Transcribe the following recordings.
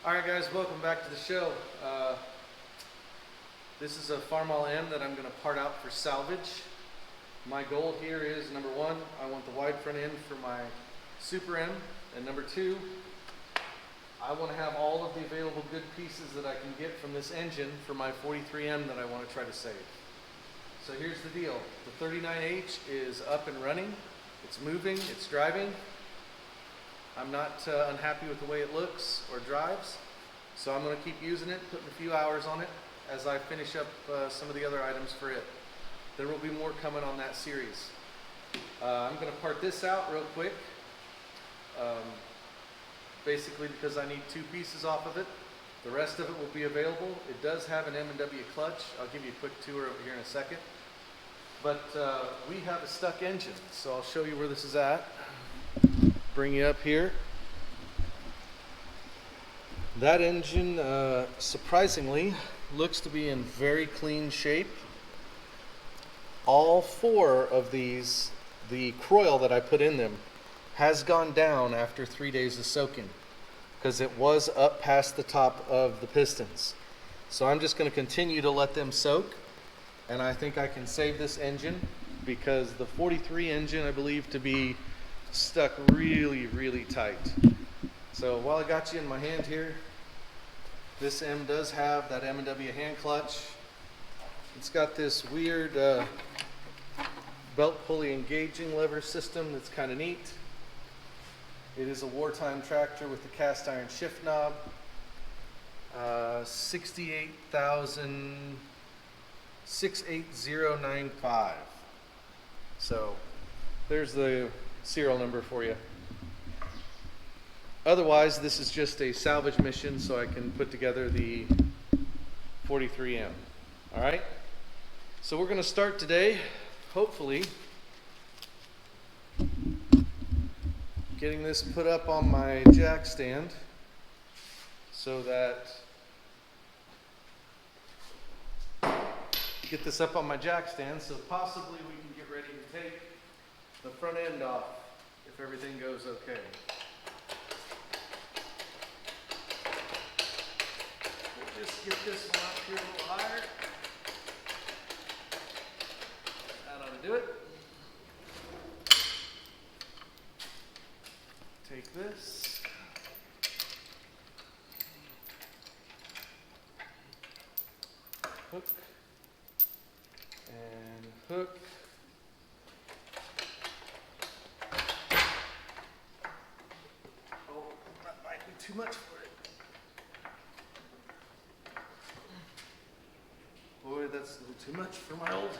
Alright guys, welcome back to the show. This is a Farmall M that I'm going to part out for salvage. My goal here is, number one, I want the wide front end for my Super M, and number two, I want to have all of the available good pieces that I can get from this engine for my 43M that I want to try to save. So here's the deal. The 39H is up and running. It's moving, it's driving. I'm not unhappy with the way it looks or drives, so I'm going to keep using it, putting a few hours on it as I finish up some of the other items for it. There will be more coming on that series. I'm going to part this out real quick, basically because I need two pieces off of it. The rest of it will be available. It does have an M&W clutch. I'll give you a quick tour over here in a second. But we have a stuck engine, so I'll show you where this is at. Bring you up here. That engine, surprisingly, looks to be in very clean shape. All four of these, the coil that I put in them, has gone down after 3 days of soaking because it was up past the top of the pistons. So I'm just going to continue to let them soak, and I think I can save this engine because the 43 engine I believe to be stuck really tight. So while I got you in my hand here, this M does have that M&W hand clutch. It's got this weird belt pulley engaging lever system that's kind of neat. It is a wartime tractor with the cast iron shift knob. 68095. So there's the serial number for you. Otherwise, this is just a salvage mission so I can put together the 43M. All right? So we're going to start today, hopefully, getting this put up on my jack stand so that get this up on my jack stand so possibly we can get ready to take the front end off if everything goes okay. We'll just get this one up here a little higher. That ought to do it. Take this. Hook. And hook. Oh, that might be too much for it. Boy, that's a little too much for my old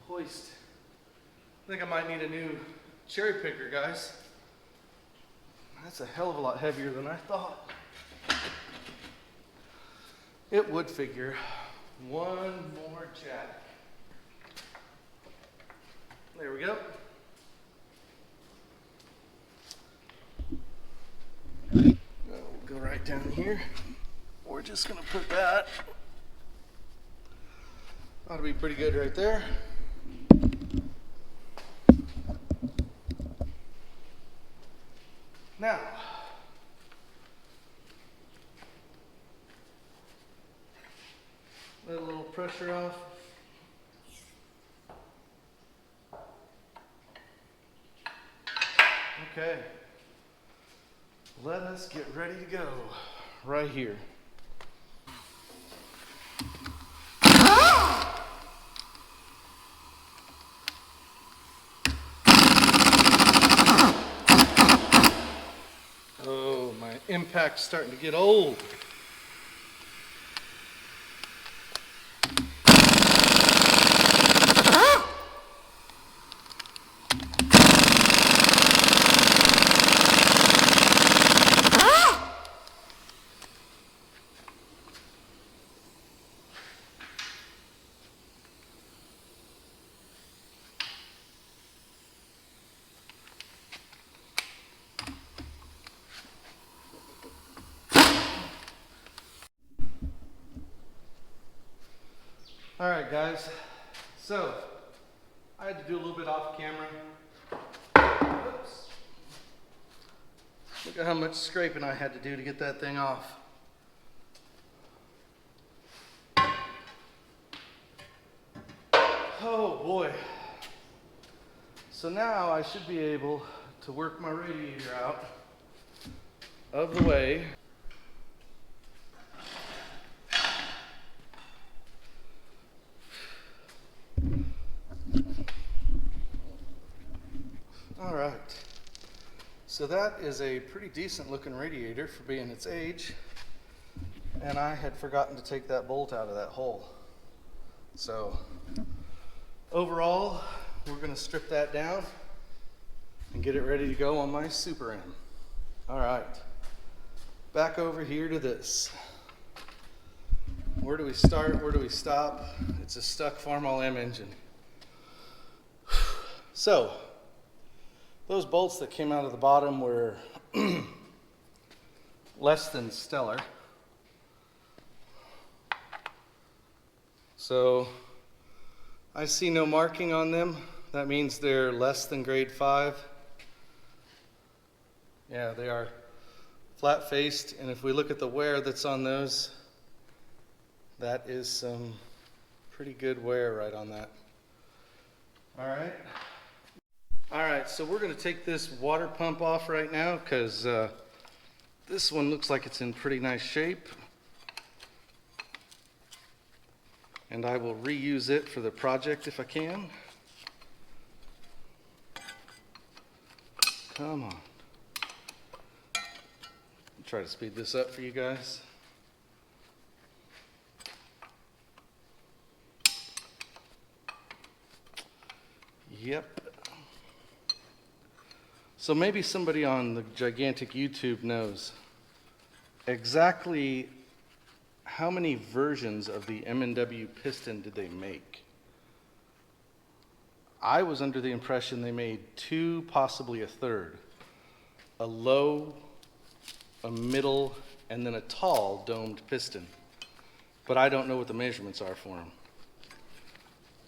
hoist. I think I might need a new cherry picker, guys. That's a hell of a lot heavier than I thought. It would figure. One more jack. There we go. We'll go right down here. We're just going to put that. Ought to be pretty good right there. Now, let a little pressure off. Okay, let us get ready to go right here. Oh, my impact's starting to get old. All right, guys, so I had to do a little bit off camera. Oops. Look at how much scraping I had to do to get that thing off. Oh boy. So now I should be able to work my radiator out of the way. All right. So that is a pretty decent looking radiator for being its age. And I had forgotten to take that bolt out of that hole. So overall, we're going to strip that down and get it ready to go on my Super M. All right, back over here to this. Where do we start? Where do we stop? It's a stuck Farmall M engine. So those bolts that came out of the bottom were less than stellar. So I see no marking on them. That means they're less than grade 5. Yeah, they are flat-faced, and if we look at the wear that's on those, that is some pretty good wear right on that. All right, so we're going to take this water pump off right now because this one looks like it's in pretty nice shape. And I will reuse it for the project if I can. Come on. I'll try to speed this up for you guys. Yep. So maybe somebody on the gigantic YouTube knows exactly how many versions of the M&W piston did they make? I was under the impression they made 2, possibly a third. A low, a middle, and then a tall domed piston. But I don't know what the measurements are for them.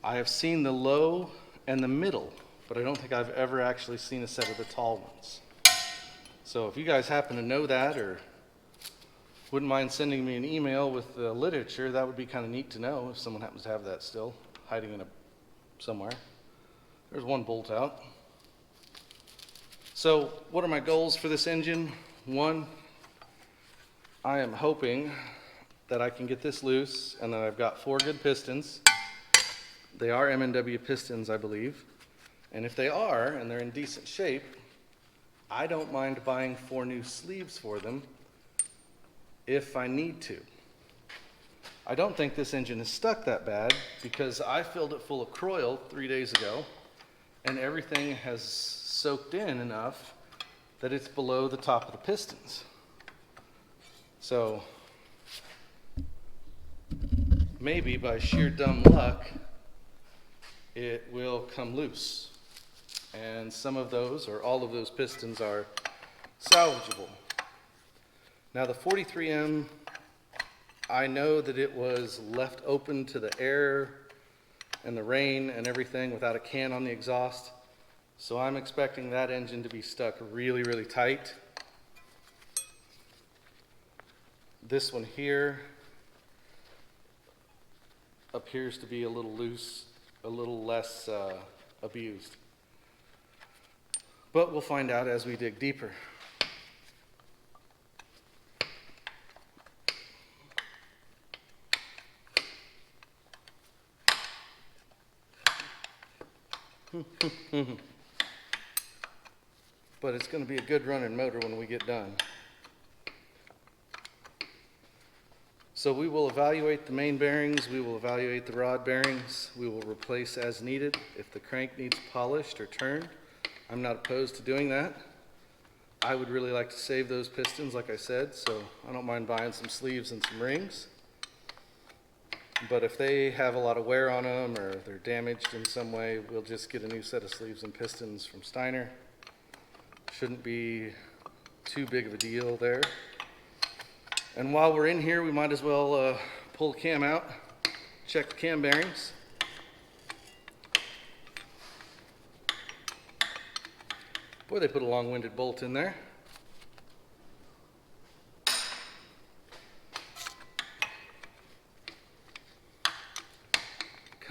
I have seen the low and the middle, but I don't think I've ever actually seen a set of the tall ones. So if you guys happen to know that or wouldn't mind sending me an email with the literature, that would be kind of neat to know if someone happens to have that still hiding in somewhere. There's one bolt out. So what are my goals for this engine? 1, I am hoping that I can get this loose and that I've got 4 good pistons. They are M&W pistons, I believe. And if they are, and they're in decent shape, I don't mind buying 4 new sleeves for them if I need to. I don't think this engine is stuck that bad because I filled it full of Croil 3 days ago and everything has soaked in enough that it's below the top of the pistons. So maybe by sheer dumb luck, it will come loose. And some of those, or all of those pistons are salvageable. Now the 43M, I know that it was left open to the air and the rain and everything without a can on the exhaust. So I'm expecting that engine to be stuck really, really tight. This one here appears to be a little loose, a little less abused. But we'll find out as we dig deeper. But it's going to be a good running motor when we get done. So we will evaluate the main bearings, we will evaluate the rod bearings, we will replace as needed. If the crank needs polished or turned, I'm not opposed to doing that. I would really like to save those pistons, like I said, so I don't mind buying some sleeves and some rings. But if they have a lot of wear on them or they're damaged in some way, we'll just get a new set of sleeves and pistons from Steiner. Shouldn't be too big of a deal there. And while we're in here, we might as well pull the cam out, check the cam bearings. Boy, they put a long-winded bolt in there.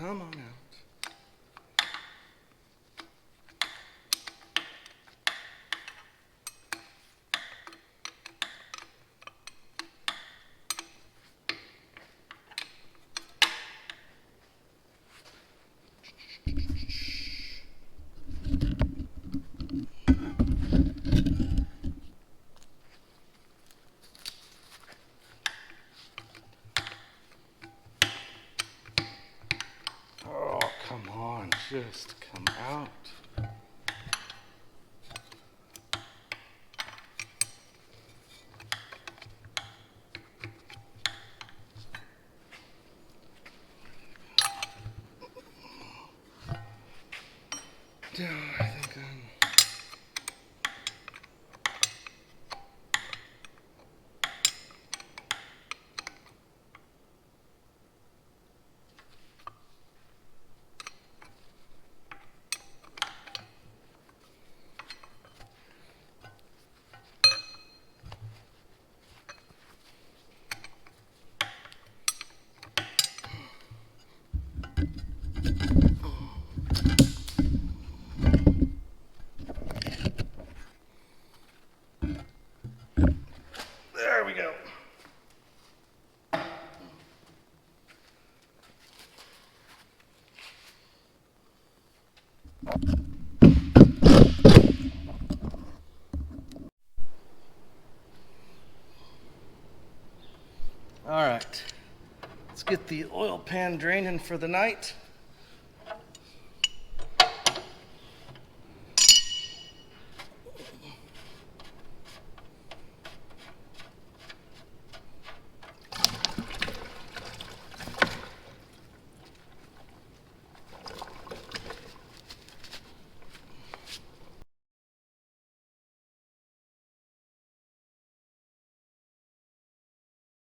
come on out. Oh, come on, just come out. I think I'm... There we go. All right, let's get the oil pan draining for the night.